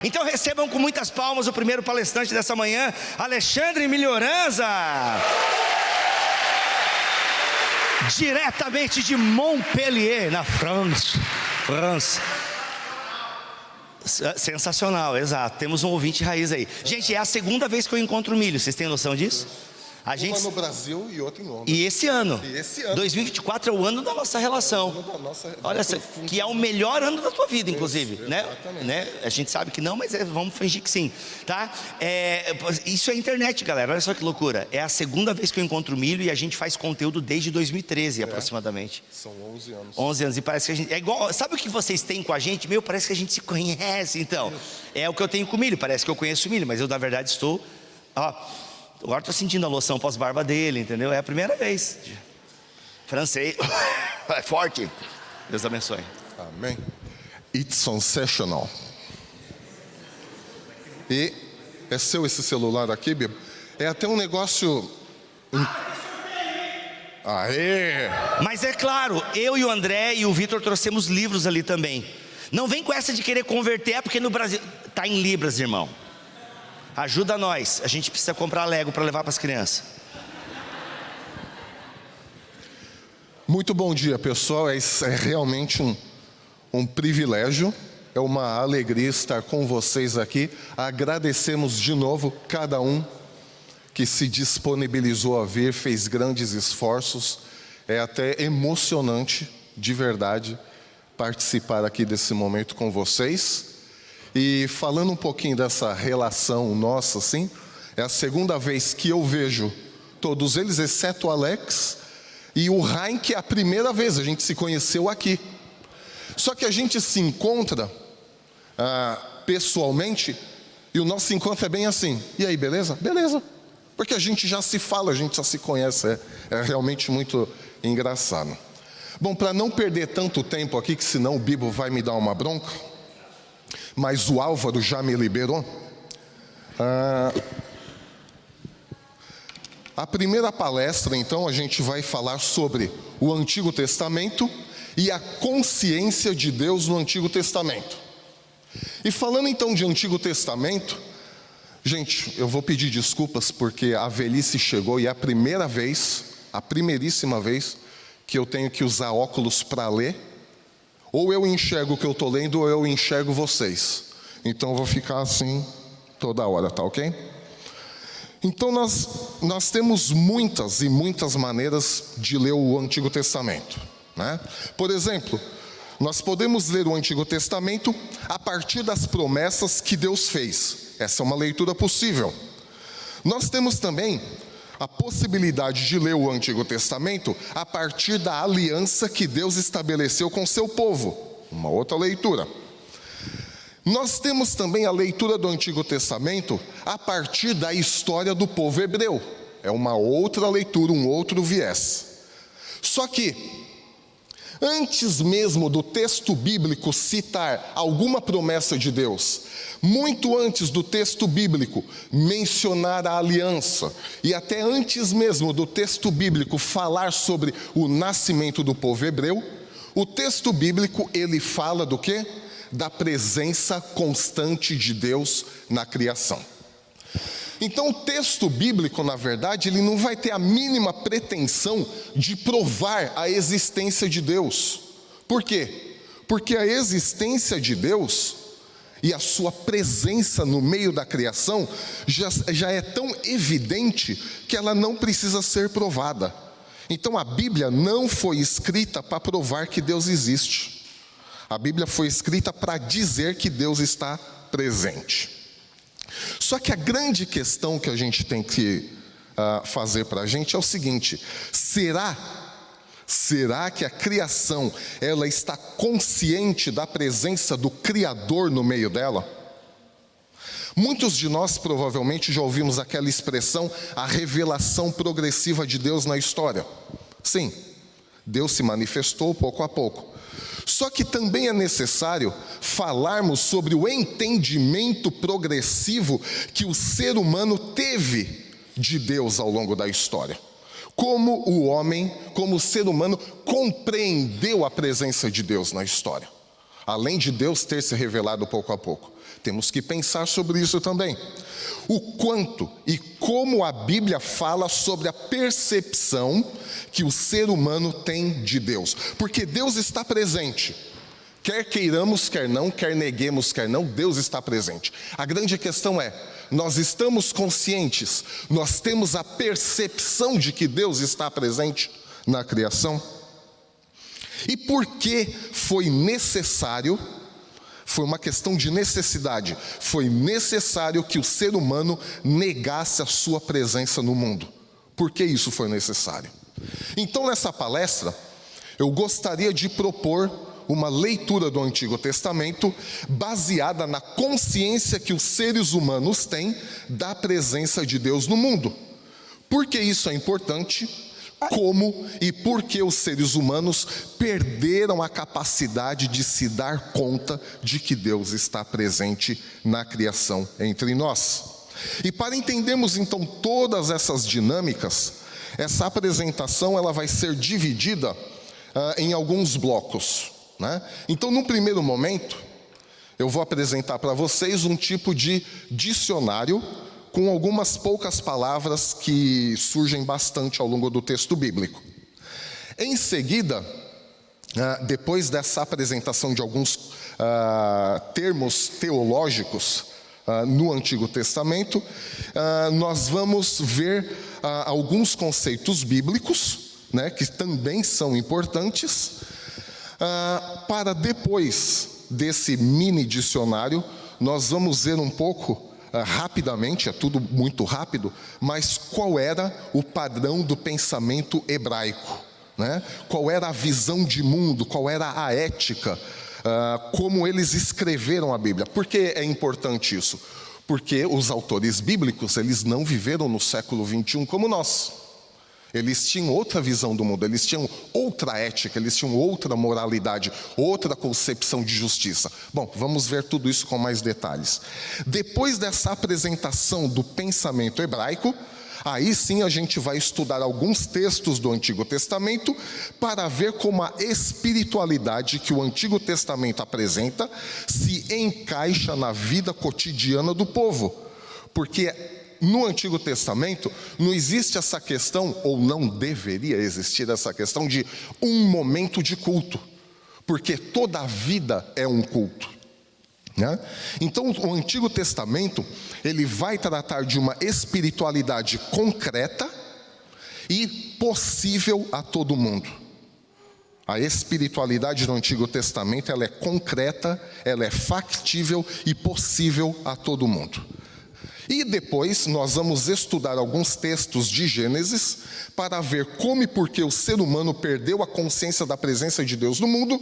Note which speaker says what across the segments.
Speaker 1: Então recebam com muitas palmas o primeiro palestrante dessa manhã, Alexandre Melhoranza, diretamente de Montpellier, na França. Sensacional, exato, temos um ouvinte raiz aí. Gente, é a segunda vez que eu encontro o Milho, vocês têm noção disso?
Speaker 2: Uma no Brasil e outra em Londres.
Speaker 1: E esse ano, 2024 é o ano da nossa relação. Olha, que é o melhor ano da tua vida, inclusive, né? A gente sabe que não, mas vamos fingir que sim, tá? Isso é internet, galera, olha só que loucura. É a segunda vez que eu encontro o Milho e a gente faz conteúdo desde 2013, aproximadamente.
Speaker 2: São 11 anos.
Speaker 1: 11 anos, e parece que a gente... É igual, sabe o que vocês têm com a gente? Parece que a gente se conhece, então. É o que eu tenho com o Milho, parece que eu conheço o Milho, mas eu, na verdade, estou... Agora estou sentindo a loção pós-barba dele, entendeu? É a primeira vez. Francês. É forte. Deus abençoe.
Speaker 2: Amém. It's sensational. E é seu esse celular aqui, Bibo? É até um negócio... Aê!
Speaker 1: Mas é claro, eu e o André e o Vitor trouxemos livros ali também. Não vem com essa de querer converter, porque no Brasil... Está em libras, irmão. Ajuda nós, a gente precisa comprar Lego para levar para as crianças.
Speaker 2: Muito bom dia, pessoal. É realmente um privilégio, é uma alegria estar com vocês aqui. Agradecemos de novo cada um que se disponibilizou a vir, fez grandes esforços. É até emocionante, de verdade, participar aqui desse momento com vocês. E falando um pouquinho dessa relação nossa, assim, é a segunda vez que eu vejo todos eles, exceto o Alex e o Rain, que é a primeira vez, a gente se conheceu aqui. Só que a gente se encontra pessoalmente, e o nosso encontro é bem assim: e aí, beleza? Beleza. Porque a gente já se fala, a gente já se conhece, é realmente muito engraçado. Bom, para não perder tanto tempo aqui, que senão o Bibo vai me dar uma bronca, mas o Álvaro já me liberou. A primeira palestra, então, a gente vai falar sobre o Antigo Testamento e a consciência de Deus no Antigo Testamento. E falando então de Antigo Testamento, gente, eu vou pedir desculpas porque a velhice chegou e é a primeiríssima vez que eu tenho que usar óculos para ler. Ou eu enxergo o que eu estou lendo, ou eu enxergo vocês. Então eu vou ficar assim toda hora, tá ok? Então nós temos muitas e muitas maneiras de ler o Antigo Testamento, né? Por exemplo, nós podemos ler o Antigo Testamento a partir das promessas que Deus fez. Essa é uma leitura possível. Nós temos também a possibilidade de ler o Antigo Testamento a partir da aliança que Deus estabeleceu com seu povo. Uma outra leitura. Nós temos também a leitura do Antigo Testamento a partir da história do povo hebreu. É uma outra leitura, um outro viés. Só que, antes mesmo do texto bíblico citar alguma promessa de Deus, muito antes do texto bíblico mencionar a aliança, e até antes mesmo do texto bíblico falar sobre o nascimento do povo hebreu, o texto bíblico, ele fala do quê? Da presença constante de Deus na criação. Então o texto bíblico, na verdade, ele não vai ter a mínima pretensão de provar a existência de Deus. Por quê? Porque a existência de Deus e a sua presença no meio da criação já é tão evidente que ela não precisa ser provada. Então a Bíblia não foi escrita para provar que Deus existe. A Bíblia foi escrita para dizer que Deus está presente. Só que a grande questão que a gente tem que fazer para a gente é o seguinte: será que a criação ela está consciente da presença do Criador no meio dela? Muitos de nós provavelmente já ouvimos aquela expressão, a revelação progressiva de Deus na história. Sim, Deus se manifestou pouco a pouco. Só que também é necessário falarmos sobre o entendimento progressivo que o ser humano teve de Deus ao longo da história. Como o homem, como o ser humano, compreendeu a presença de Deus na história. além de Deus ter se revelado pouco a pouco. Temos que pensar sobre isso também. O quanto e como a Bíblia fala sobre a percepção que o ser humano tem de Deus. Porque Deus está presente. Quer queiramos, quer não, quer neguemos, quer não, Deus está presente. A grande questão é, nós estamos conscientes, nós temos a percepção de que Deus está presente na criação? E por que foi necessário? Foi uma questão de necessidade. Foi necessário que o ser humano negasse a sua presença no mundo. Por que isso foi necessário? Então, nessa palestra, eu gostaria de propor uma leitura do Antigo Testamento baseada na consciência que os seres humanos têm da presença de Deus no mundo. Por que isso é importante? Como e por que os seres humanos perderam a capacidade de se dar conta de que Deus está presente na criação entre nós. E para entendermos então todas essas dinâmicas, essa apresentação ela vai ser dividida em alguns blocos, né? Então, num primeiro momento, eu vou apresentar para vocês um tipo de dicionário com algumas poucas palavras que surgem bastante ao longo do texto bíblico. Em seguida, depois dessa apresentação de alguns termos teológicos no Antigo Testamento, nós vamos ver alguns conceitos bíblicos, né, que também são importantes, para depois desse mini dicionário, nós vamos ver um pouco rapidamente, é tudo muito rápido, mas qual era o padrão do pensamento hebraico, né? Qual era a visão de mundo, qual era a ética, como eles escreveram a Bíblia. Por que é importante isso? Porque os autores bíblicos, eles não viveram no século 21 como nós. Eles tinham outra visão do mundo, eles tinham outra ética, eles tinham outra moralidade, outra concepção de justiça. Bom, vamos ver tudo isso com mais detalhes. Depois dessa apresentação do pensamento hebraico, aí sim a gente vai estudar alguns textos do Antigo Testamento para ver como a espiritualidade que o Antigo Testamento apresenta se encaixa na vida cotidiana do povo. Porque no Antigo Testamento não existe essa questão, ou não deveria existir essa questão de um momento de culto, porque toda a vida é um culto, né? Então o Antigo Testamento, ele vai tratar de uma espiritualidade concreta e possível a todo mundo. A espiritualidade do Antigo Testamento, ela é concreta, ela é factível e possível a todo mundo. E depois nós vamos estudar alguns textos de Gênesis para ver como e por que o ser humano perdeu a consciência da presença de Deus no mundo.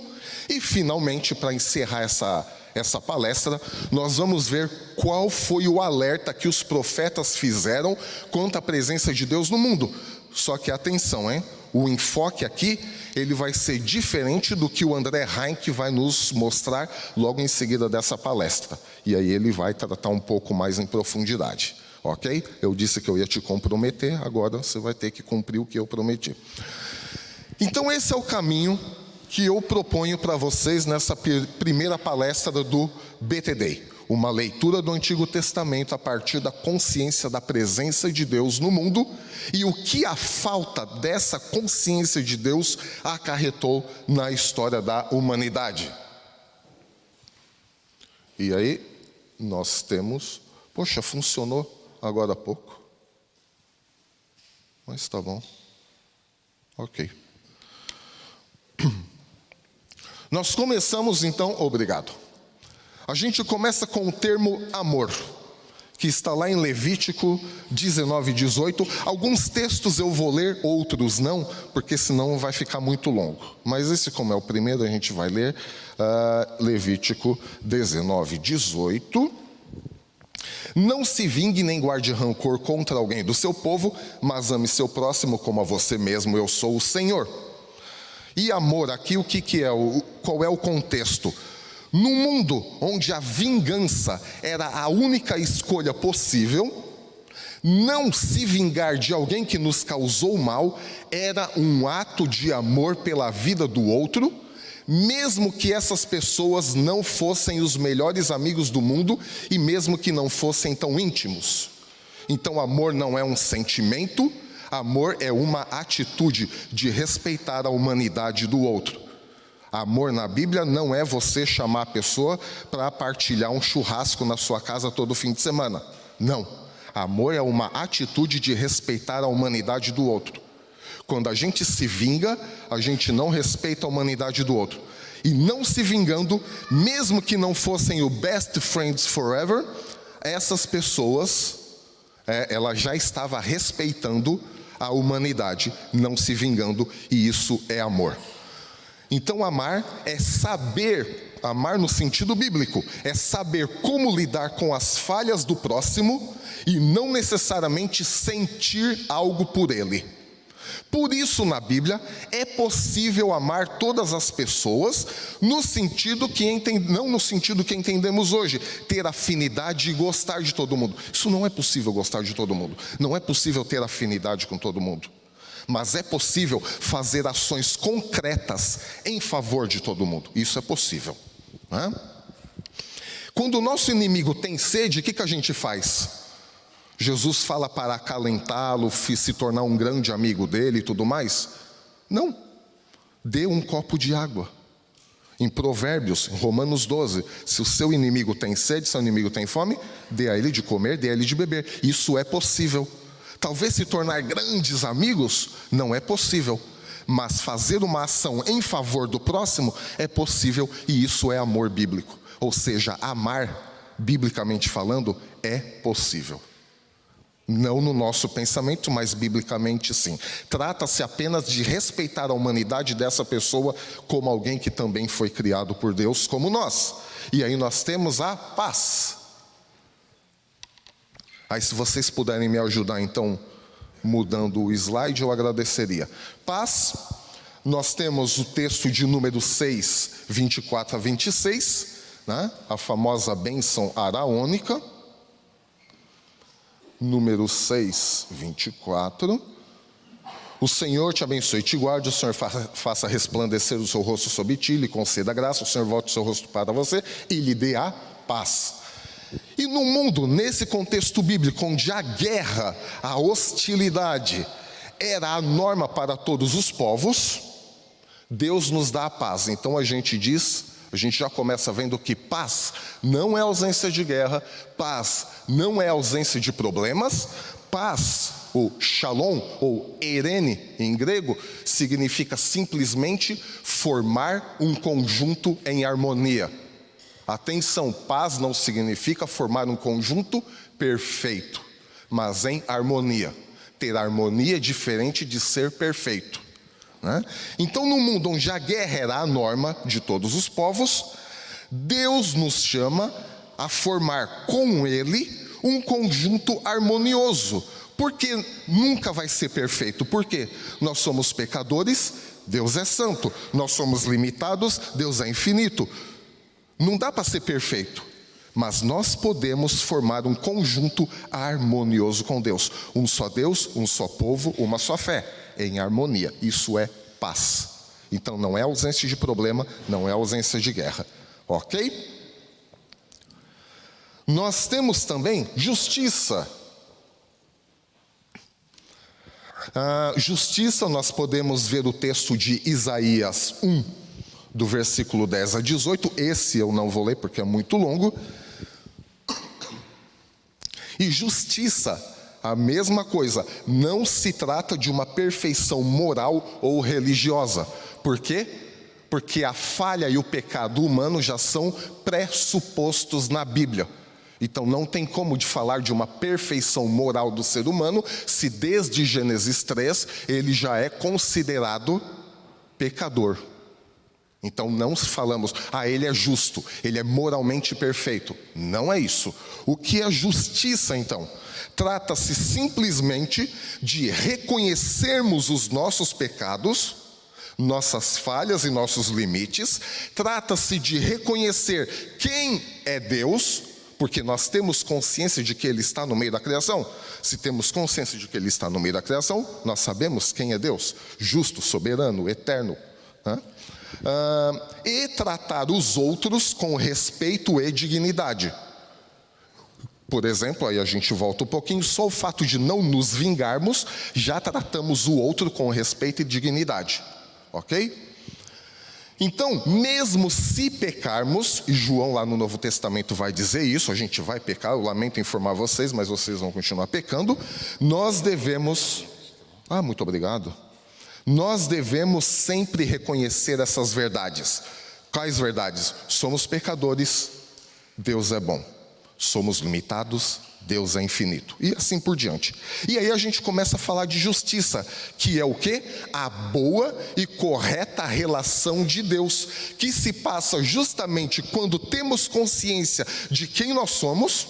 Speaker 2: E finalmente, para encerrar essa palestra, nós vamos ver qual foi o alerta que os profetas fizeram quanto à presença de Deus no mundo. Só que atenção, hein? O enfoque aqui, ele vai ser diferente do que o André Heinck vai nos mostrar logo em seguida dessa palestra. E aí ele vai tratar um pouco mais em profundidade, ok? Eu disse que eu ia te comprometer, agora você vai ter que cumprir o que eu prometi. Então esse é o caminho que eu proponho para vocês nessa primeira palestra do BTD. Uma leitura do Antigo Testamento a partir da consciência da presença de Deus no mundo e o que a falta dessa consciência de Deus acarretou na história da humanidade. E aí, nós temos... Poxa, funcionou agora há pouco. Mas tá bom. Ok. Nós começamos então... Obrigado. A gente começa com o termo amor, que está lá em Levítico 19, 18. Alguns textos eu vou ler, outros não, porque senão vai ficar muito longo. Mas esse, como é o primeiro, a gente vai ler Levítico 19, 18. Não se vingue nem guarde rancor contra alguém do seu povo, mas ame seu próximo como a você mesmo, eu sou o Senhor. E amor, aqui o que é? Qual é o contexto? No mundo onde a vingança era a única escolha possível, não se vingar de alguém que nos causou mal era um ato de amor pela vida do outro, mesmo que essas pessoas não fossem os melhores amigos do mundo e mesmo que não fossem tão íntimos. Então, amor não é um sentimento, amor é uma atitude de respeitar a humanidade do outro. Amor na Bíblia não é você chamar a pessoa para partilhar um churrasco na sua casa todo fim de semana. Não. Amor é uma atitude de respeitar a humanidade do outro. Quando a gente se vinga, a gente não respeita a humanidade do outro. E não se vingando, mesmo que não fossem o best friends forever, essas pessoas, ela já estava respeitando a humanidade, não se vingando, e isso é amor. Então amar é saber, amar no sentido bíblico, é saber como lidar com as falhas do próximo e não necessariamente sentir algo por ele. Por isso, na Bíblia, é possível amar todas as pessoas, no sentido que não no sentido que entendemos hoje, ter afinidade e gostar de todo mundo. Isso não é possível, gostar de todo mundo. Não é possível ter afinidade com todo mundo. Mas é possível fazer ações concretas em favor de todo mundo. Isso é possível, né? Quando o nosso inimigo tem sede, o que a gente faz? Jesus fala para acalentá-lo, se tornar um grande amigo dele e tudo mais? Não. Dê um copo de água. Em Provérbios, em Romanos 12, se o seu inimigo tem sede, seu inimigo tem fome, dê a ele de comer, dê a ele de beber. Isso é possível. Talvez se tornar grandes amigos não é possível, mas fazer uma ação em favor do próximo é possível, e isso é amor bíblico. Ou seja, amar, biblicamente falando, é possível. Não no nosso pensamento, mas biblicamente sim. Trata-se apenas de respeitar a humanidade dessa pessoa como alguém que também foi criado por Deus, como nós. E aí nós temos a paz. Aí se vocês puderem me ajudar então, mudando o slide, eu agradeceria. Paz, nós temos o texto de número 6, 24 a 26, né? A famosa bênção araônica. Número 6, 24. O Senhor te abençoe e te guarde, o Senhor faça resplandecer o seu rosto sobre ti, lhe conceda graça, o Senhor volte o seu rosto para você e lhe dê a paz. E no mundo, nesse contexto bíblico, onde a guerra, a hostilidade era a norma para todos os povos, Deus nos dá a paz. Então a gente já começa vendo que paz não é ausência de guerra, paz não é ausência de problemas, paz, ou shalom, ou eirene em grego, significa simplesmente formar um conjunto em harmonia. Atenção, paz não significa formar um conjunto perfeito, mas em harmonia. Ter harmonia é diferente de ser perfeito, né? Então, no mundo onde a guerra era a norma de todos os povos, Deus nos chama a formar com Ele um conjunto harmonioso, porque nunca vai ser perfeito. Por quê? Nós somos pecadores, Deus é santo. Nós somos limitados, Deus é infinito. Não dá para ser perfeito, mas nós podemos formar um conjunto harmonioso com Deus. Um só Deus, um só povo, uma só fé, em harmonia. Isso é paz. Então não é ausência de problema, não é ausência de guerra. Ok? Nós temos também justiça. Justiça, nós podemos ver o texto de Isaías 1, do versículo 10 a 18, esse eu não vou ler porque é muito longo. E justiça, a mesma coisa, não se trata de uma perfeição moral ou religiosa. Por quê? Porque a falha e o pecado humano já são pressupostos na Bíblia. Então não tem como de falar de uma perfeição moral do ser humano, se desde Gênesis 3 ele já é considerado pecador. Então não falamos, ele é justo, ele é moralmente perfeito. Não é isso. O que é justiça, então? Trata-se simplesmente de reconhecermos os nossos pecados, nossas falhas e nossos limites. Trata-se de reconhecer quem é Deus, porque nós temos consciência de que Ele está no meio da criação. Se temos consciência de que Ele está no meio da criação, nós sabemos quem é Deus: justo, soberano, eterno, né? E tratar os outros com respeito e dignidade. Por exemplo, aí a gente volta um pouquinho, só o fato de não nos vingarmos, já tratamos o outro com respeito e dignidade. Ok? Então, mesmo se pecarmos, e João lá no Novo Testamento vai dizer isso, a gente vai pecar, eu lamento informar vocês, mas vocês vão continuar pecando, nós devemos... muito obrigado. Nós devemos sempre reconhecer essas verdades. Quais verdades? Somos pecadores, Deus é bom. Somos limitados, Deus é infinito. E assim por diante. E aí a gente começa a falar de justiça, que é o quê? A boa e correta relação de Deus, que se passa justamente quando temos consciência de quem nós somos,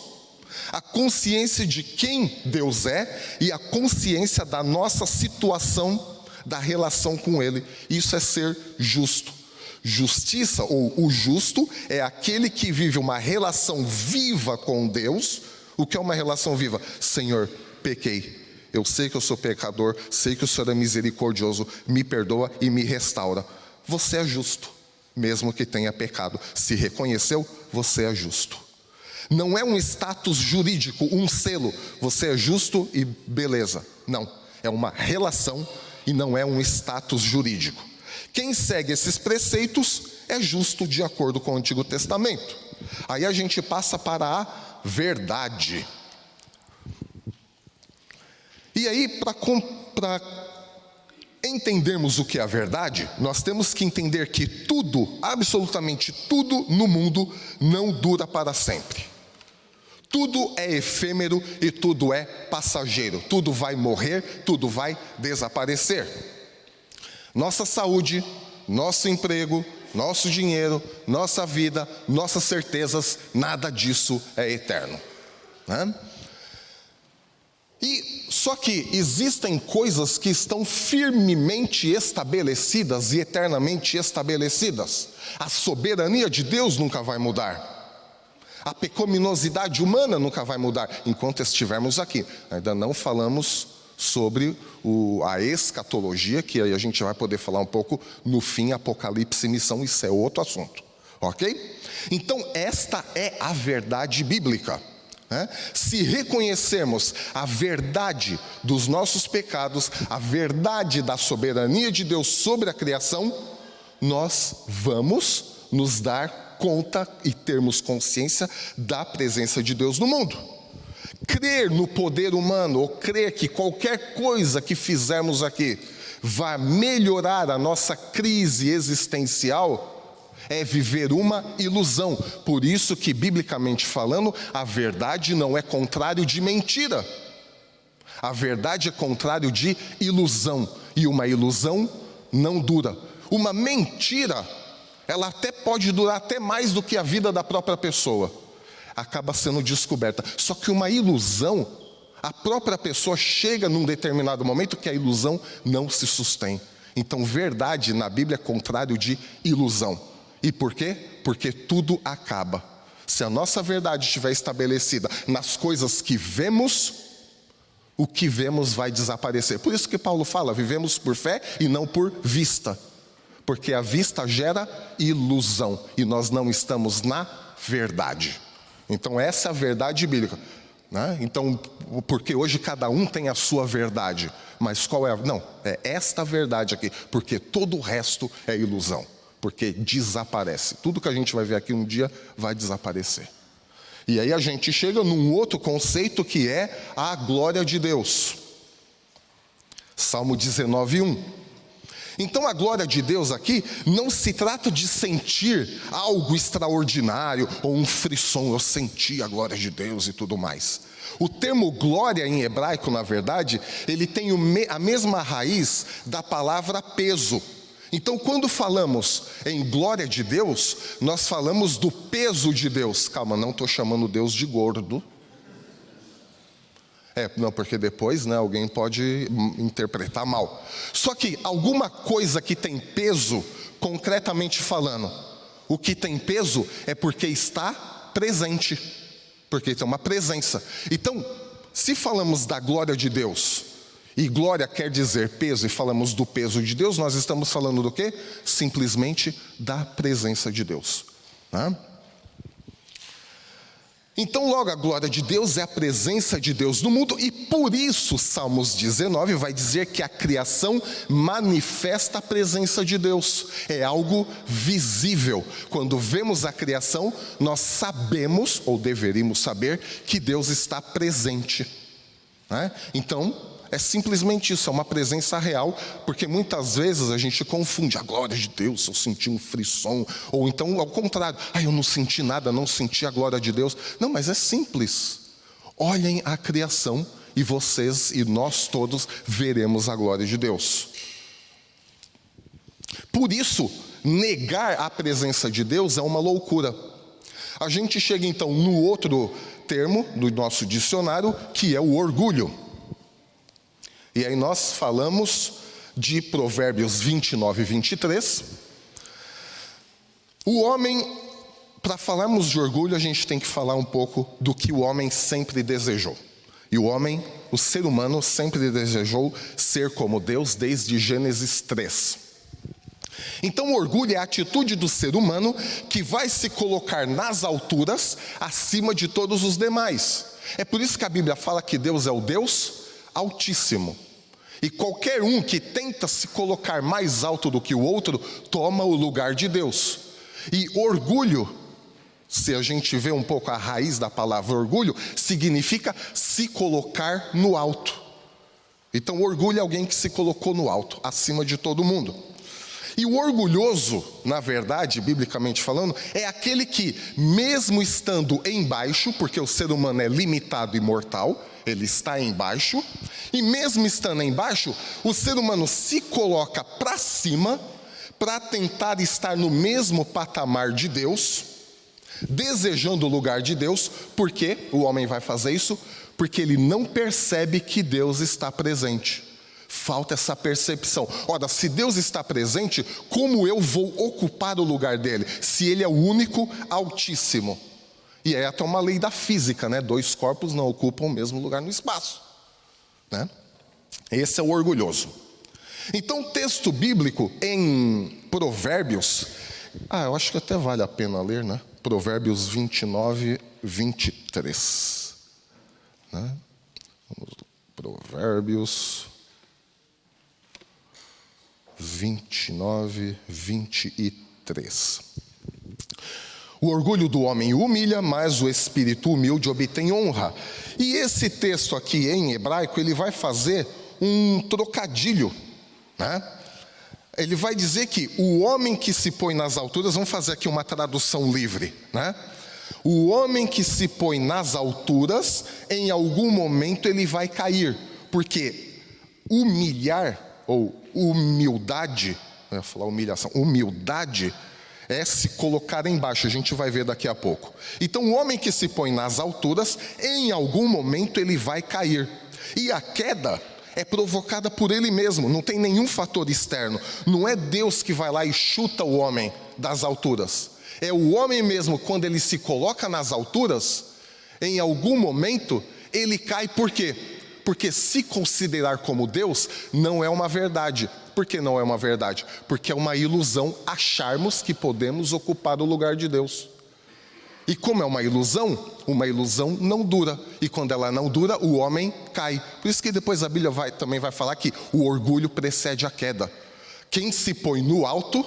Speaker 2: a consciência de quem Deus é e a consciência da nossa situação, da relação com Ele. Isso é ser justo. Justiça, ou o justo, é aquele que vive uma relação viva com Deus. O que é uma relação viva? Senhor, pequei. Eu sei que eu sou pecador, sei que o Senhor é misericordioso, me perdoa e me restaura. Você é justo, mesmo que tenha pecado. Se reconheceu, você é justo. Não é um status jurídico, um selo. Você é justo e beleza. Não, é uma relação e não é um status jurídico. Quem segue esses preceitos é justo de acordo com o Antigo Testamento. Aí a gente passa para a verdade. E aí, para entendermos o que é a verdade, nós temos que entender que tudo, absolutamente tudo no mundo não dura para sempre. Tudo é efêmero e tudo é passageiro. Tudo vai morrer, tudo vai desaparecer. Nossa saúde, nosso emprego, nosso dinheiro, nossa vida, nossas certezas, nada disso é eterno, né? E só que existem coisas que estão firmemente estabelecidas e eternamente estabelecidas. A soberania de Deus nunca vai mudar. A pecaminosidade humana nunca vai mudar enquanto estivermos aqui. Ainda não falamos sobre a escatologia, que aí a gente vai poder falar um pouco no fim, Apocalipse e missão, isso é outro assunto, ok? Então esta é a verdade bíblica, né? Se reconhecermos a verdade dos nossos pecados, a verdade da soberania de Deus sobre a criação, nós vamos nos dar conta e termos consciência da presença de Deus no mundo. Crer no poder humano, ou crer que qualquer coisa que fizermos aqui vai melhorar a nossa crise existencial, é viver uma ilusão. Por isso que, biblicamente falando, a verdade não é contrário de mentira. A verdade é contrário de ilusão. E uma ilusão não dura. Uma mentira, ela até pode durar até mais do que a vida da própria pessoa. Acaba sendo descoberta. Só que uma ilusão, a própria pessoa chega num determinado momento que a ilusão não se sustém. Então, verdade na Bíblia é contrário de ilusão. E por quê? Porque tudo acaba. Se a nossa verdade estiver estabelecida nas coisas que vemos, o que vemos vai desaparecer. Por isso que Paulo fala, vivemos por fé e não por vista. Porque a vista gera ilusão e nós não estamos na verdade. Então essa é a verdade bíblica, né? Então, porque hoje cada um tem a sua verdade, mas qual é não, é esta verdade aqui, porque todo o resto é ilusão, porque desaparece. Tudo que a gente vai ver aqui um dia vai desaparecer. E aí a gente chega num outro conceito que é a glória de Deus. Salmo 19:1. Então a glória de Deus aqui não se trata de sentir algo extraordinário ou um frisson, eu senti a glória de Deus e tudo mais. O termo glória em hebraico, na verdade, ele tem a mesma raiz da palavra peso. Então quando falamos em glória de Deus, nós falamos do peso de Deus. Calma, não estou chamando Deus de gordo. Não, porque depois, né, alguém pode interpretar mal. Só que alguma coisa que tem peso, concretamente falando, o que tem peso é porque está presente, porque tem uma presença. Então, se falamos da glória de Deus e glória quer dizer peso, e falamos do peso de Deus, nós estamos falando do quê? Simplesmente da presença de Deus, né? Então, logo, a glória de Deus é a presença de Deus no mundo, e por isso, Salmos 19 vai dizer que a criação manifesta a presença de Deus. É algo visível. Quando vemos a criação, nós sabemos, ou deveríamos saber, que Deus está presente, né? Então, é simplesmente isso, é uma presença real, porque muitas vezes a gente confunde a glória de Deus, eu senti um frisson, ou então ao contrário, eu não senti nada, não senti a glória de Deus. Não, mas é simples. Olhem a criação e vocês e nós todos veremos a glória de Deus. Por isso, negar a presença de Deus é uma loucura. A gente chega então no outro termo do nosso dicionário, que é o orgulho. E aí nós falamos de Provérbios 29 e 23. O homem, para falarmos de orgulho, a gente tem que falar um pouco do que o homem sempre desejou. E o ser humano sempre desejou ser como Deus desde Gênesis 3. Então o orgulho é a atitude do ser humano que vai se colocar nas alturas acima de todos os demais. É por isso que a Bíblia fala que Deus é o Deus Altíssimo. E qualquer um que tenta se colocar mais alto do que o outro, toma o lugar de Deus. E orgulho, se a gente vê um pouco a raiz da palavra orgulho, significa se colocar no alto. Então orgulho é alguém que se colocou no alto, acima de todo mundo. E o orgulhoso, na verdade, biblicamente falando, é aquele que, mesmo estando embaixo, porque o ser humano é limitado e mortal, ele está embaixo, e mesmo estando embaixo, o ser humano se coloca para cima, para tentar estar no mesmo patamar de Deus, desejando o lugar de Deus. Por que o homem vai fazer isso? Porque ele não percebe que Deus está presente. Falta essa percepção. Ora, se Deus está presente, como eu vou ocupar o lugar dele? Se ele é o único Altíssimo. E é até uma lei da física, né? 2 corpos não ocupam o mesmo lugar no espaço, né? Esse é o orgulhoso. Então, o texto bíblico em Provérbios, eu acho que até vale a pena ler, né? Provérbios 29, 23. Né? Provérbios 29, 23. O orgulho do homem humilha, mas o espírito humilde obtém honra. E esse texto aqui em hebraico, ele vai fazer um trocadilho, né? Ele vai dizer que o homem que se põe nas alturas, vamos fazer aqui uma tradução livre, né? O homem que se põe nas alturas, em algum momento ele vai cair, porque humilhar, ou humildade, eu ia falar humilhação, humildade é se colocar embaixo, a gente vai ver daqui a pouco. Então o homem que se põe nas alturas, em algum momento ele vai cair. E a queda é provocada por ele mesmo, não tem nenhum fator externo. Não é Deus que vai lá e chuta o homem das alturas. É o homem mesmo, quando ele se coloca nas alturas, em algum momento ele cai. Por quê? Porque se considerar como Deus não é uma verdade. Por que não é uma verdade? Porque é uma ilusão acharmos que podemos ocupar o lugar de Deus. E como é uma ilusão não dura. E quando ela não dura, o homem cai. Por isso que depois a Bíblia também vai falar que o orgulho precede a queda. Quem se põe no alto,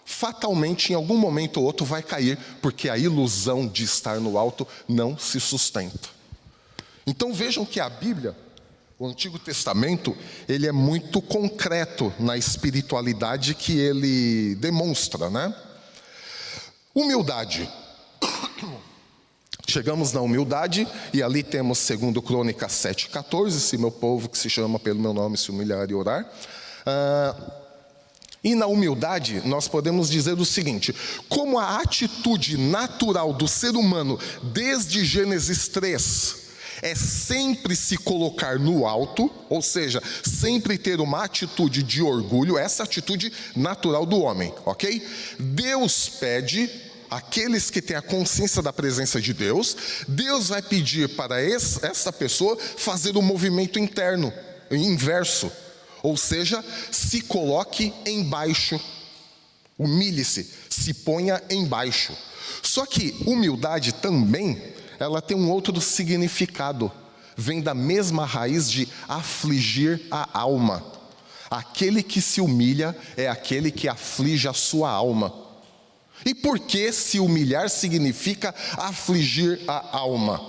Speaker 2: fatalmente em algum momento ou outro vai cair, porque a ilusão de estar no alto não se sustenta. Então vejam que a Bíblia, o Antigo Testamento, ele é muito concreto na espiritualidade que ele demonstra, né? Humildade. Chegamos na humildade e ali temos 2 Crônicas 7,14, se meu povo que se chama pelo meu nome se humilhar e orar. E na humildade nós podemos dizer o seguinte: como a atitude natural do ser humano desde Gênesis 3 é sempre se colocar no alto, ou seja, sempre ter uma atitude de orgulho, essa atitude natural do homem, ok? Deus pede, aqueles que têm a consciência da presença de Deus, Deus vai pedir para essa pessoa fazer um movimento interno. inverso. Ou seja, se coloque embaixo. Humilhe-se, se ponha embaixo. Só que humildade também, ela tem um outro significado. Vem da mesma raiz de afligir a alma. Aquele que se humilha é aquele que aflige a sua alma. E por que se humilhar significa afligir a alma?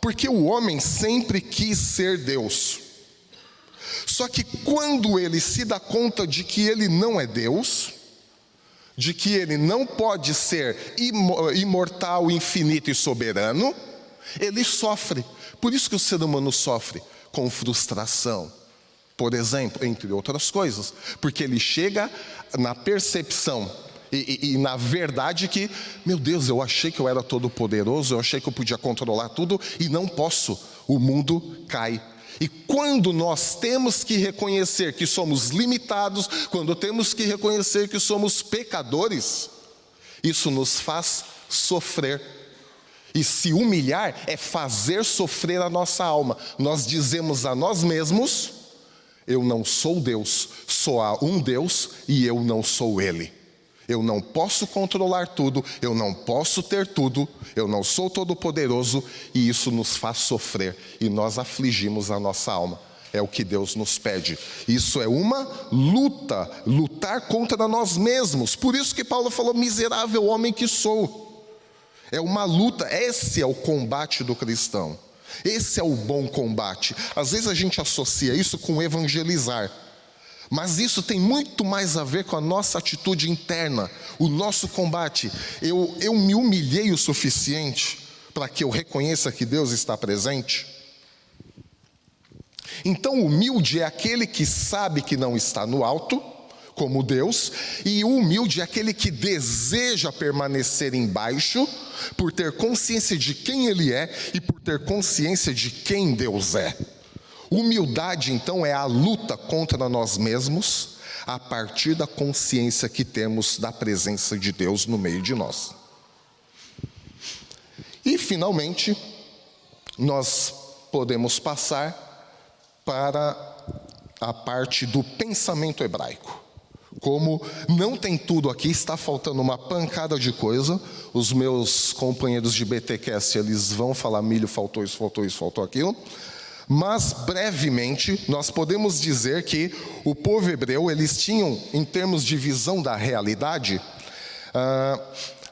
Speaker 2: Porque o homem sempre quis ser Deus. Só que quando ele se dá conta de que ele não é Deus, de que ele não pode ser imortal, infinito e soberano, ele sofre. Por isso que o ser humano sofre com frustração, por exemplo, entre outras coisas. Porque ele chega na percepção e na verdade que, meu Deus, eu achei que eu era todo poderoso, eu achei que eu podia controlar tudo e não posso. O mundo cai. E quando nós temos que reconhecer que somos limitados, quando temos que reconhecer que somos pecadores, isso nos faz sofrer. E se humilhar é fazer sofrer a nossa alma. Nós dizemos a nós mesmos, eu não sou Deus, só há um Deus e eu não sou Ele. Eu não posso controlar tudo, eu não posso ter tudo, eu não sou todo-poderoso, e isso nos faz sofrer, e nós afligimos a nossa alma. É o que Deus nos pede. Isso é uma luta, lutar contra nós mesmos. Por isso que Paulo falou, miserável homem que sou. É uma luta, esse é o combate do cristão. Esse é o bom combate. Às vezes a gente associa isso com evangelizar. Mas isso tem muito mais a ver com a nossa atitude interna, o nosso combate. Eu me humilhei o suficiente para que eu reconheça que Deus está presente? Então, humilde é aquele que sabe que não está no alto, como Deus, e o humilde é aquele que deseja permanecer embaixo, por ter consciência de quem Ele é e por ter consciência de quem Deus é. Humildade, então, é a luta contra nós mesmos, a partir da consciência que temos da presença de Deus no meio de nós. E, finalmente, nós podemos passar para a parte do pensamento hebraico. Como não tem tudo aqui, está faltando uma pancada de coisa. Os meus companheiros de BTcast, eles vão falar, Milho, faltou isso, faltou isso, faltou aquilo. Mas, brevemente, nós podemos dizer que o povo hebreu, eles tinham, em termos de visão da realidade,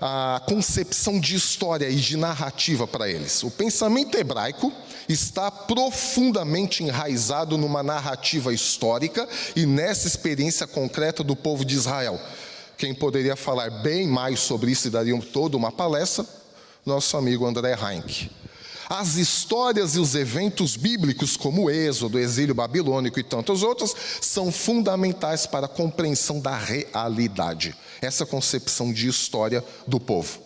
Speaker 2: a concepção de história e de narrativa para eles. O pensamento hebraico está profundamente enraizado numa narrativa histórica e nessa experiência concreta do povo de Israel. Quem poderia falar bem mais sobre isso e daria toda uma palestra? Nosso amigo André Heinck. As histórias e os eventos bíblicos, como o Êxodo, o exílio babilônico e tantos outros, são fundamentais para a compreensão da realidade. Essa concepção de história do povo.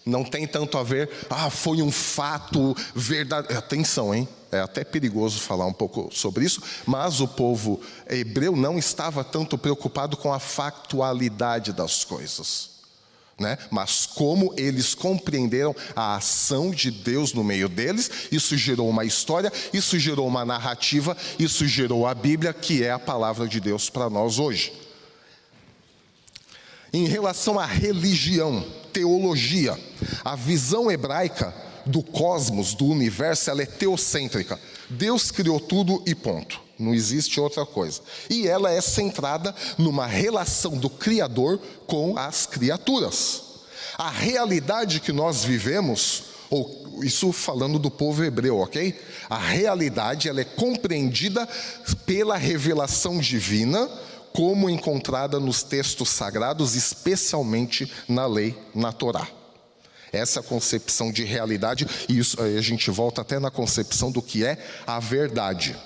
Speaker 2: Não tem tanto a ver, foi um fato verdadeiro. Atenção, hein? É até perigoso falar um pouco sobre isso, mas o povo hebreu não estava tanto preocupado com a factualidade das coisas. Mas como eles compreenderam a ação de Deus no meio deles, isso gerou uma história, isso gerou uma narrativa, isso gerou a Bíblia, que é a palavra de Deus para nós hoje. Em relação à religião, teologia, a visão hebraica do cosmos, do universo, ela é teocêntrica. Deus criou tudo e ponto. Não existe outra coisa. E ela é centrada numa relação do Criador com as criaturas. A realidade que nós vivemos, isso falando do povo hebreu, ok? A realidade, ela é compreendida pela revelação divina, como encontrada nos textos sagrados, especialmente na lei, na Torá. Essa é a concepção de realidade, e isso aí a gente volta até na concepção do que é a verdade.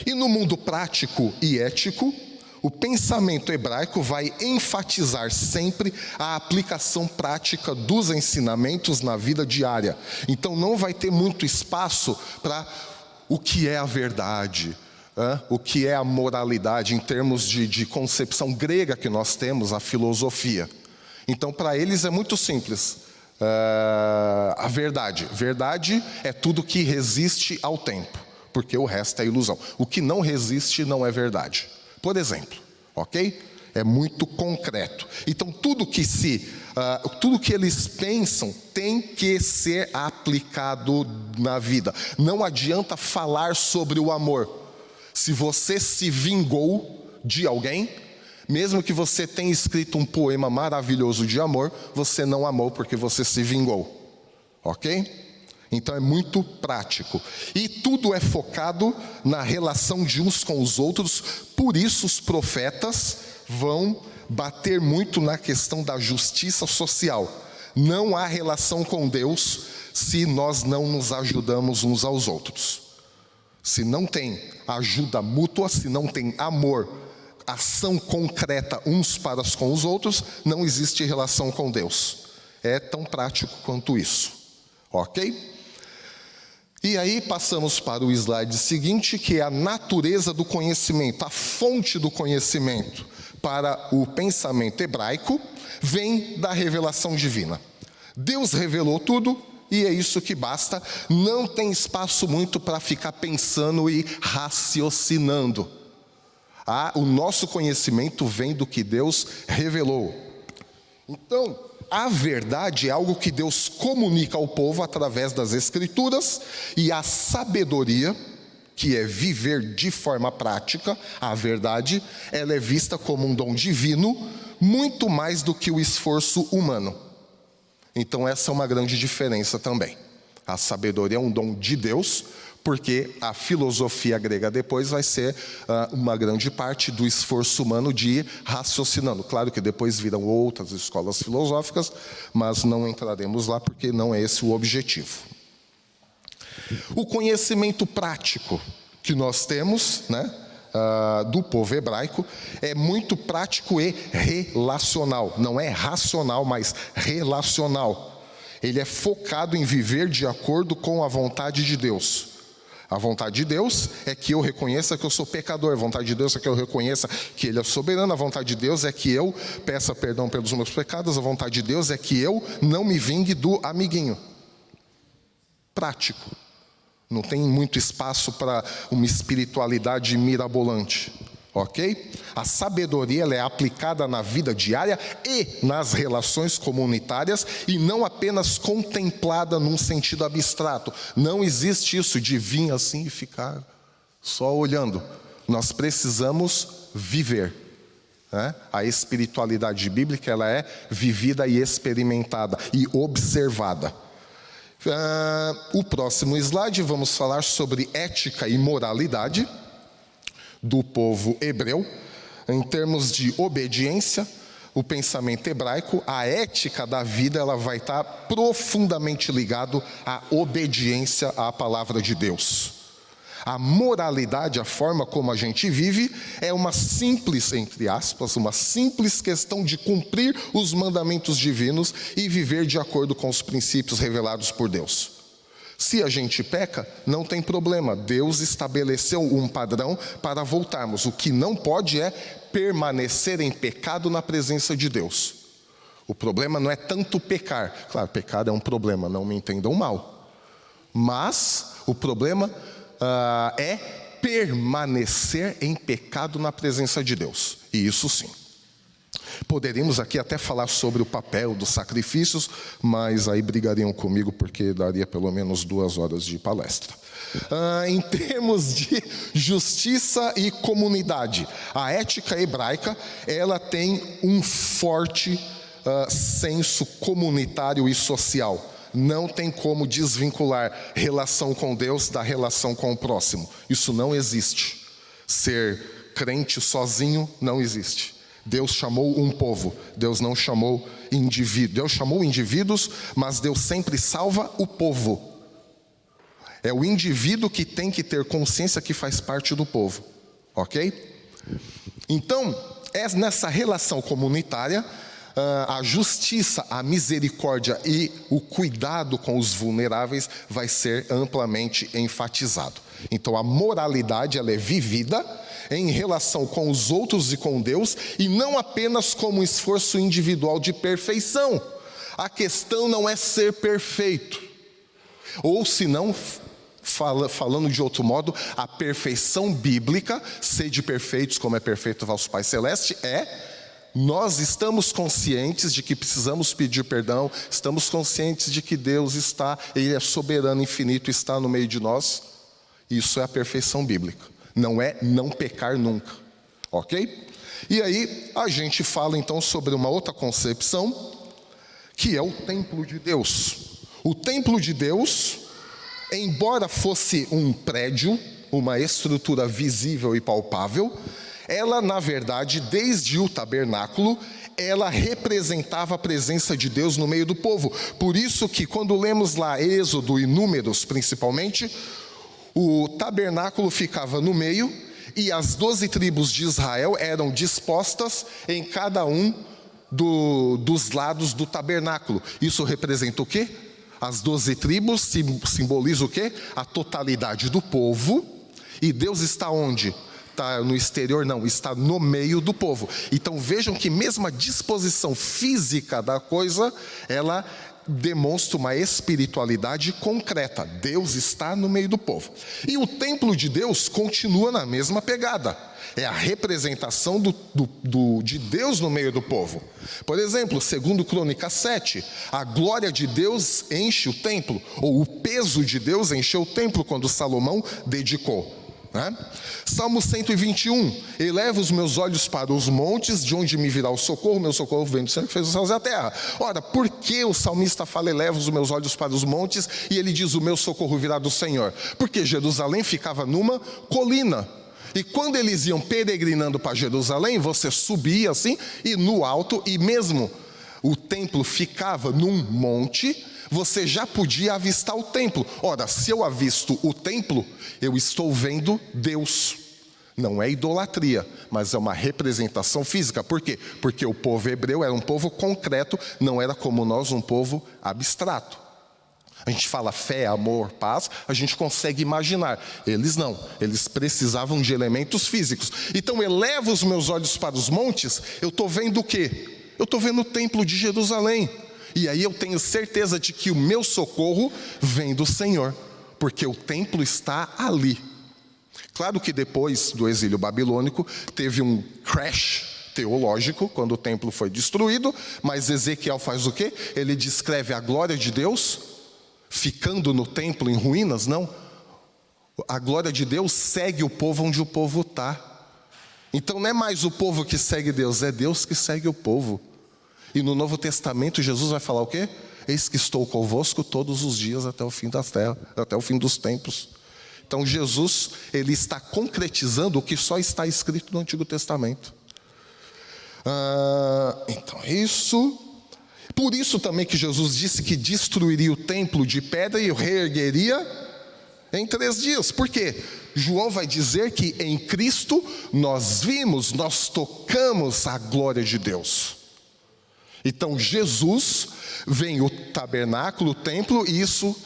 Speaker 2: E no mundo prático e ético, o pensamento hebraico vai enfatizar sempre a aplicação prática dos ensinamentos na vida diária. Então não vai ter muito espaço para o que é a verdade, o que é a moralidade em termos de concepção grega que nós temos, a filosofia. Então para eles é muito simples. A verdade é tudo que resiste ao tempo. porque o resto é ilusão. O que não resiste não é verdade. Por exemplo, ok? É muito concreto. Então, tudo que eles pensam tem que ser aplicado na vida. Não adianta falar sobre o amor. Se você se vingou de alguém, mesmo que você tenha escrito um poema maravilhoso de amor, você não amou porque você se vingou. Ok? Então é muito prático. E tudo é focado na relação de uns com os outros. Por isso os profetas vão bater muito na questão da justiça social. Não há relação com Deus se nós não nos ajudamos uns aos outros. Se não tem ajuda mútua, se não tem amor, ação concreta uns para com os outros, não existe relação com Deus. É tão prático quanto isso. Ok? E aí passamos para o slide seguinte, que é a natureza do conhecimento, a fonte do conhecimento para o pensamento hebraico, vem da revelação divina. Deus revelou tudo e é isso que basta, não tem espaço muito para ficar pensando e raciocinando. O nosso conhecimento vem do que Deus revelou. Então, a verdade é algo que Deus comunica ao povo através das Escrituras, e a sabedoria, que é viver de forma prática, a verdade, ela é vista como um dom divino, muito mais do que o esforço humano. Então essa é uma grande diferença também. A sabedoria é um dom de Deus, porque a filosofia grega depois vai ser uma grande parte do esforço humano de ir raciocinando. Claro que depois viram outras escolas filosóficas, mas não entraremos lá porque não é esse o objetivo. O conhecimento prático que nós temos, do povo hebraico, é muito prático e relacional. Não é racional, mas relacional. Ele é focado em viver de acordo com a vontade de Deus. A vontade de Deus é que eu reconheça que eu sou pecador. A vontade de Deus é que eu reconheça que Ele é soberano. A vontade de Deus é que eu peça perdão pelos meus pecados. A vontade de Deus é que eu não me vingue do amiguinho. Prático. Não tem muito espaço para uma espiritualidade mirabolante. Ok? A sabedoria ela é aplicada na vida diária e nas relações comunitárias e não apenas contemplada num sentido abstrato. Não existe isso de vir assim e ficar só olhando. Nós precisamos viver. A espiritualidade bíblica ela é vivida e experimentada e observada. O próximo slide vamos falar sobre ética e moralidade do povo hebreu. Em termos de obediência, o pensamento hebraico, a ética da vida, ela vai estar profundamente ligado à obediência à palavra de Deus. A moralidade, a forma como a gente vive, é uma simples, entre aspas, uma simples questão de cumprir os mandamentos divinos e viver de acordo com os princípios revelados por Deus. Se a gente peca, não tem problema. Deus estabeleceu um padrão para voltarmos. O que não pode é permanecer em pecado na presença de Deus. O problema não é tanto pecar. Claro, pecar é um problema, não me entendam mal. Mas o problema é permanecer em pecado na presença de Deus. E isso sim. Poderíamos aqui até falar sobre o papel dos sacrifícios, mas aí brigariam comigo porque daria pelo menos 2 horas de palestra. Em termos de justiça e comunidade, a ética hebraica ela tem um forte senso comunitário e social. Não tem como desvincular relação com Deus da relação com o próximo. Isso não existe. Ser crente sozinho não existe. Deus chamou um povo, Deus não chamou indivíduos. Deus chamou indivíduos, mas Deus sempre salva o povo. É o indivíduo que tem que ter consciência que faz parte do povo, ok? Então, é nessa relação comunitária, a justiça, a misericórdia e o cuidado com os vulneráveis vai ser amplamente enfatizado. Então, a moralidade ela é vivida em relação com os outros e com Deus, e não apenas como um esforço individual de perfeição. A questão não é ser perfeito, ou se não, Falando de outro modo, a perfeição bíblica, sede perfeitos como é perfeito o vosso Pai Celeste, nós estamos conscientes de que precisamos pedir perdão, estamos conscientes de que Deus Ele é soberano, infinito, está no meio de nós. Isso é a perfeição bíblica, não é não pecar nunca, ok? E aí a gente fala então sobre uma outra concepção, que é o templo de Deus. O templo de Deus, embora fosse um prédio, uma estrutura visível e palpável, ela, na verdade, desde o tabernáculo, ela representava a presença de Deus no meio do povo. Por isso que quando lemos lá Êxodo e Números, principalmente, o tabernáculo ficava no meio e as 12 tribos de Israel eram dispostas em cada um dos lados do tabernáculo. Isso representa o quê? As 12 tribos simbolizam o quê? A totalidade do povo. E Deus está onde? Está no exterior? Não, está no meio do povo. Então vejam que mesmo a disposição física da coisa, ela demonstra uma espiritualidade concreta. Deus está no meio do povo. E o templo de Deus continua na mesma pegada. É a representação de Deus no meio do povo. Por exemplo, segundo Crônicas 7, a glória de Deus enche o templo, ou o peso de Deus encheu o templo quando Salomão dedicou. Salmo 121, eleva os meus olhos para os montes, de onde me virá o socorro? Meu socorro vem do Senhor que fez os céus e a terra. Ora, por que o salmista fala, eleva os meus olhos para os montes, e ele diz, o meu socorro virá do Senhor? Porque Jerusalém ficava numa colina. E quando eles iam peregrinando para Jerusalém, você subia assim, e no alto, e mesmo o templo ficava num monte, você já podia avistar o templo. Ora, se eu avisto o templo, eu estou vendo Deus. Não é idolatria, mas é uma representação física. Por quê? Porque o povo hebreu era um povo concreto, não era como nós, um povo abstrato. A gente fala fé, amor, paz, a gente consegue imaginar. Eles não, eles precisavam de elementos físicos. Então, eleva os meus olhos para os montes, eu estou vendo o quê? Eu estou vendo o templo de Jerusalém. E aí eu tenho certeza de que o meu socorro vem do Senhor, porque o templo está ali. Claro que depois do exílio babilônico, teve um crash teológico, quando o templo foi destruído, mas Ezequiel faz o quê? Ele descreve a glória de Deus ficando no templo em ruínas. Não, a glória de Deus segue o povo onde o povo está. Então não é mais o povo que segue Deus, é Deus que segue o povo. E no Novo Testamento Jesus vai falar o quê? Eis que estou convosco todos os dias até o fim da terra, até o fim dos tempos. Então Jesus, ele está concretizando o que só está escrito no Antigo Testamento. Então isso. Por isso também que Jesus disse que destruiria o templo de pedra e o reergueria em 3 dias. Por quê? João vai dizer que em Cristo nós vimos, nós tocamos a glória de Deus. Então Jesus vem o tabernáculo, o templo, e isso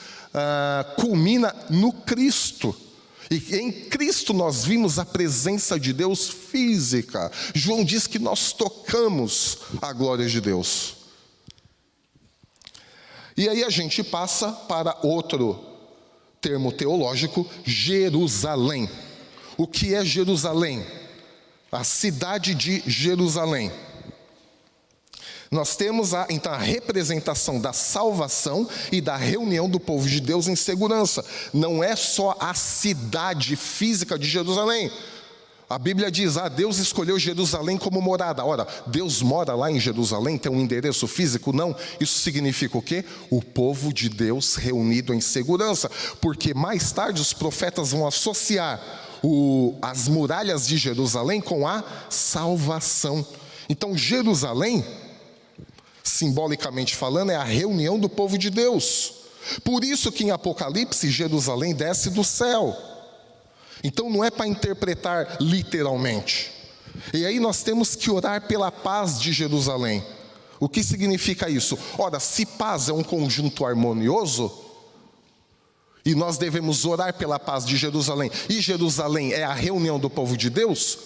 Speaker 2: culmina no Cristo. E em Cristo nós vimos a presença de Deus física. João diz que nós tocamos a glória de Deus. E aí a gente passa para outro termo teológico, Jerusalém. O que é Jerusalém? A cidade de Jerusalém. Nós temos então a representação da salvação e da reunião do povo de Deus em segurança. Não é só a cidade física de Jerusalém. A Bíblia diz, Deus escolheu Jerusalém como morada. Ora, Deus mora lá em Jerusalém, tem um endereço físico? Não. Isso significa o quê? O povo de Deus reunido em segurança. Porque mais tarde os profetas vão associar as muralhas de Jerusalém com a salvação. Então Jerusalém, simbolicamente falando, é a reunião do povo de Deus. Por isso que em Apocalipse Jerusalém desce do céu. Então não é para interpretar literalmente. E aí nós temos que orar pela paz de Jerusalém. O que significa isso? Ora, se paz é um conjunto harmonioso, e nós devemos orar pela paz de Jerusalém, e Jerusalém é a reunião do povo de Deus,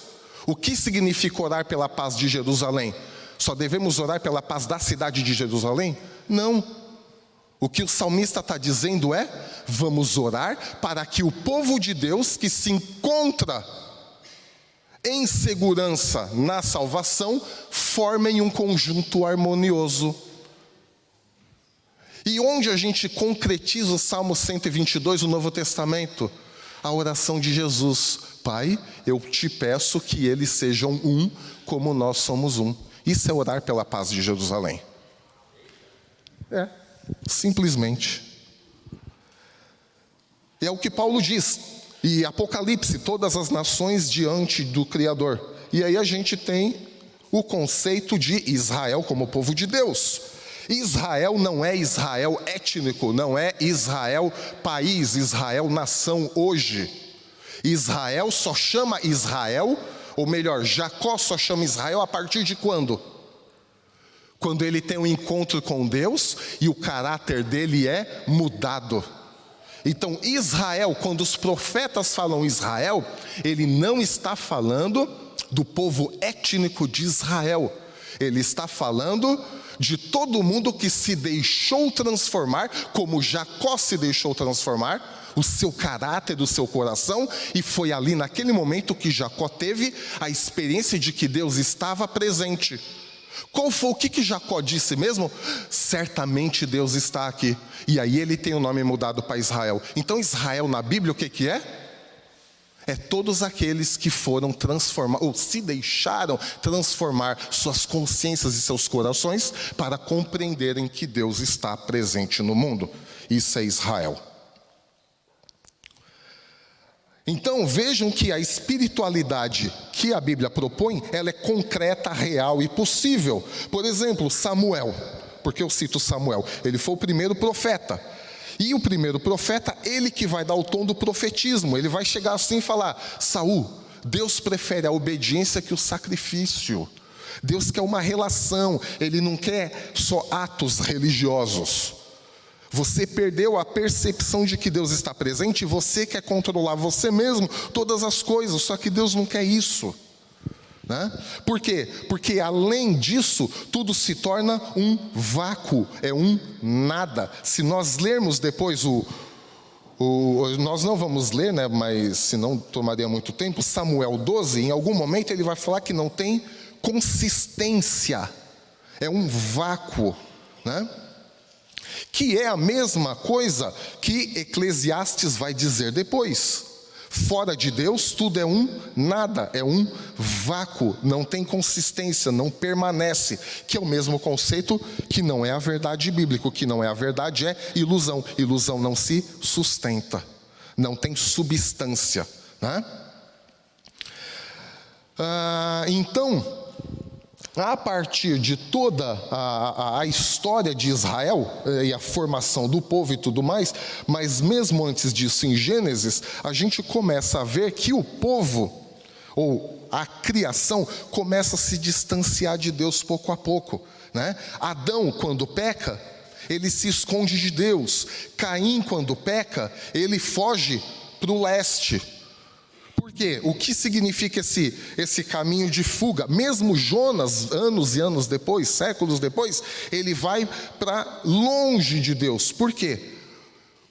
Speaker 2: o que significa orar pela paz de Jerusalém? Só devemos orar pela paz da cidade de Jerusalém? Não. O que o salmista está dizendo é: vamos orar para que o povo de Deus que se encontra em segurança na salvação formem um conjunto harmonioso. E onde a gente concretiza o Salmo 122 do Novo Testamento? A oração de Jesus: Pai, eu te peço que eles sejam um, como nós somos um. Isso é orar pela paz de Jerusalém. Simplesmente. É o que Paulo diz. E Apocalipse, todas as nações diante do Criador. E aí a gente tem o conceito de Israel como povo de Deus. Israel não é Israel étnico, não é Israel país, Israel nação hoje. Israel só chama Israel, ou melhor, Jacó só chama Israel a partir de quando? Quando ele tem um encontro com Deus e o caráter dele é mudado. Então Israel, quando os profetas falam Israel, ele não está falando do povo étnico de Israel. Ele está falando de todo mundo que se deixou transformar, como Jacó se deixou transformar, o seu caráter, o seu coração, e foi ali naquele momento que Jacó teve a experiência de que Deus estava presente. Qual foi o que Jacó disse mesmo? Certamente Deus está aqui. E aí ele tem o nome mudado para Israel. Então Israel na Bíblia o que é? É todos aqueles que foram transformar, ou se deixaram transformar suas consciências e seus corações para compreenderem que Deus está presente no mundo. Isso é Israel. Então vejam que a espiritualidade que a Bíblia propõe, ela é concreta, real e possível. Por exemplo, Samuel. Por que eu cito Samuel? Ele foi o primeiro profeta. E o primeiro profeta, ele que vai dar o tom do profetismo. Ele vai chegar assim e falar: Saul, Deus prefere a obediência que o sacrifício. Deus quer uma relação, Ele não quer só atos religiosos. Você perdeu a percepção de que Deus está presente e você quer controlar você mesmo todas as coisas, só que Deus não quer isso. Né? Por quê? Porque além disso, tudo se torna um vácuo, é um nada. Se nós lermos depois nós não vamos ler, né, mas senão tomaria muito tempo, Samuel 12, em algum momento ele vai falar que não tem consistência, é um vácuo, né? Que é a mesma coisa que Eclesiastes vai dizer depois. Fora de Deus, tudo é um nada, é um vácuo, não tem consistência, não permanece, que é o mesmo conceito que não é a verdade bíblica. O que não é a verdade é ilusão. Ilusão não se sustenta, não tem substância, né? Então, a partir de toda a história de Israel e a formação do povo e tudo mais, mas mesmo antes disso, em Gênesis, a gente começa a ver que o povo, ou a criação, começa a se distanciar de Deus pouco a pouco, né? Adão, quando peca, ele se esconde de Deus. Caim, quando peca, ele foge para o leste. Por quê? O que significa esse caminho de fuga? Mesmo Jonas, anos e anos depois, séculos depois, ele vai para longe de Deus. Por quê?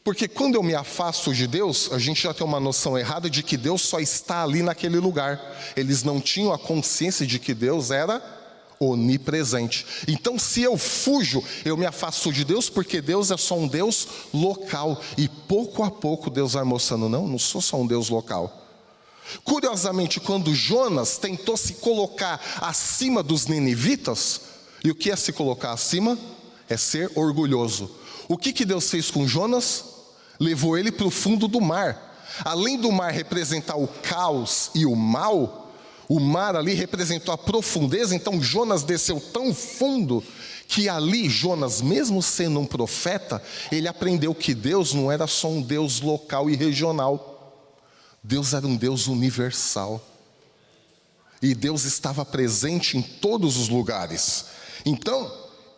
Speaker 2: Porque quando eu me afasto de Deus, a gente já tem uma noção errada de que Deus só está ali naquele lugar. Eles não tinham a consciência de que Deus era onipresente. Então, se eu fujo, eu me afasto de Deus, porque Deus é só um Deus local. E pouco a pouco Deus vai mostrando: não sou só um Deus local. Curiosamente, quando Jonas tentou se colocar acima dos ninivitas, e o que é se colocar acima? É ser orgulhoso. O que Deus fez com Jonas? Levou ele para o fundo do mar. Além do mar representar o caos e o mal, o mar ali representou a profundeza. Então Jonas desceu tão fundo que ali Jonas, mesmo sendo um profeta, ele aprendeu que Deus não era só um Deus local e regional. Deus era um Deus universal. E Deus estava presente em todos os lugares. Então,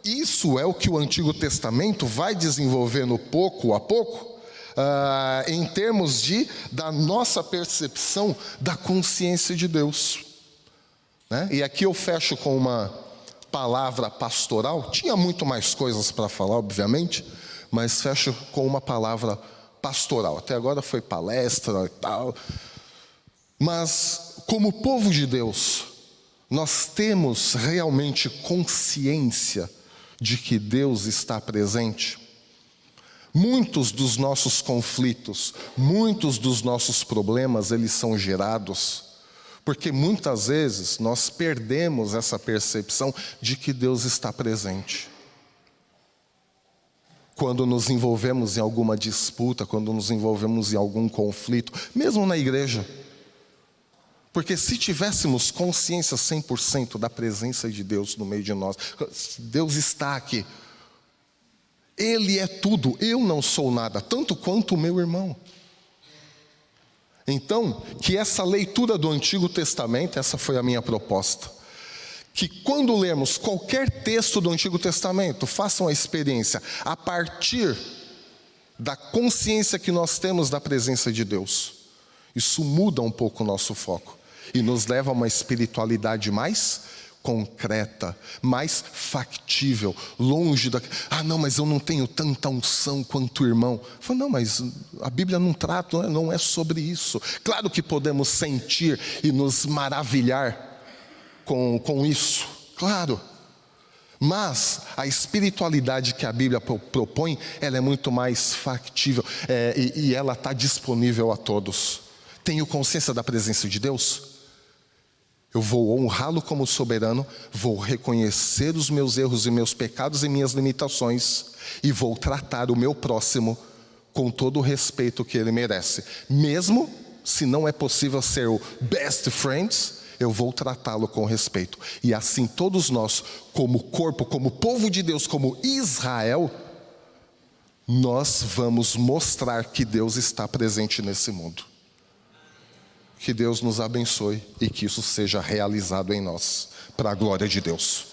Speaker 2: isso é o que o Antigo Testamento vai desenvolvendo pouco a pouco, em termos da nossa percepção da consciência de Deus. Né? E aqui eu fecho com uma palavra pastoral. Tinha muito mais coisas para falar, obviamente, mas fecho com uma palavra pastoral. Até agora foi palestra e tal. Mas, como povo de Deus, nós temos realmente consciência de que Deus está presente? Muitos dos nossos conflitos, muitos dos nossos problemas, eles são gerados porque muitas vezes nós perdemos essa percepção de que Deus está presente. Quando nos envolvemos em alguma disputa, quando nos envolvemos em algum conflito, mesmo na igreja. Porque se tivéssemos consciência 100% da presença de Deus no meio de nós, Deus está aqui. Ele é tudo, eu não sou nada, tanto quanto o meu irmão. Então, que essa leitura do Antigo Testamento, essa foi a minha proposta. Que quando lermos qualquer texto do Antigo Testamento, façam a experiência a partir da consciência que nós temos da presença de Deus. Isso muda um pouco o nosso foco e nos leva a uma espiritualidade mais concreta, mais factível, longe da... não, mas eu não tenho tanta unção quanto o irmão. Eu falo, não, mas a Bíblia não trata, não é sobre isso. Claro que podemos sentir e nos maravilhar com isso, claro. Mas a espiritualidade que a Bíblia propõe, ela é muito mais factível e ela está disponível a todos. Tenho consciência da presença de Deus? Eu vou honrá-lo como soberano, vou reconhecer os meus erros e meus pecados e minhas limitações e vou tratar o meu próximo com todo o respeito que ele merece. Mesmo se não é possível ser o best friends, eu vou tratá-lo com respeito. E assim todos nós, como corpo, como povo de Deus, como Israel, nós vamos mostrar que Deus está presente nesse mundo. Que Deus nos abençoe e que isso seja realizado em nós, para a glória de Deus.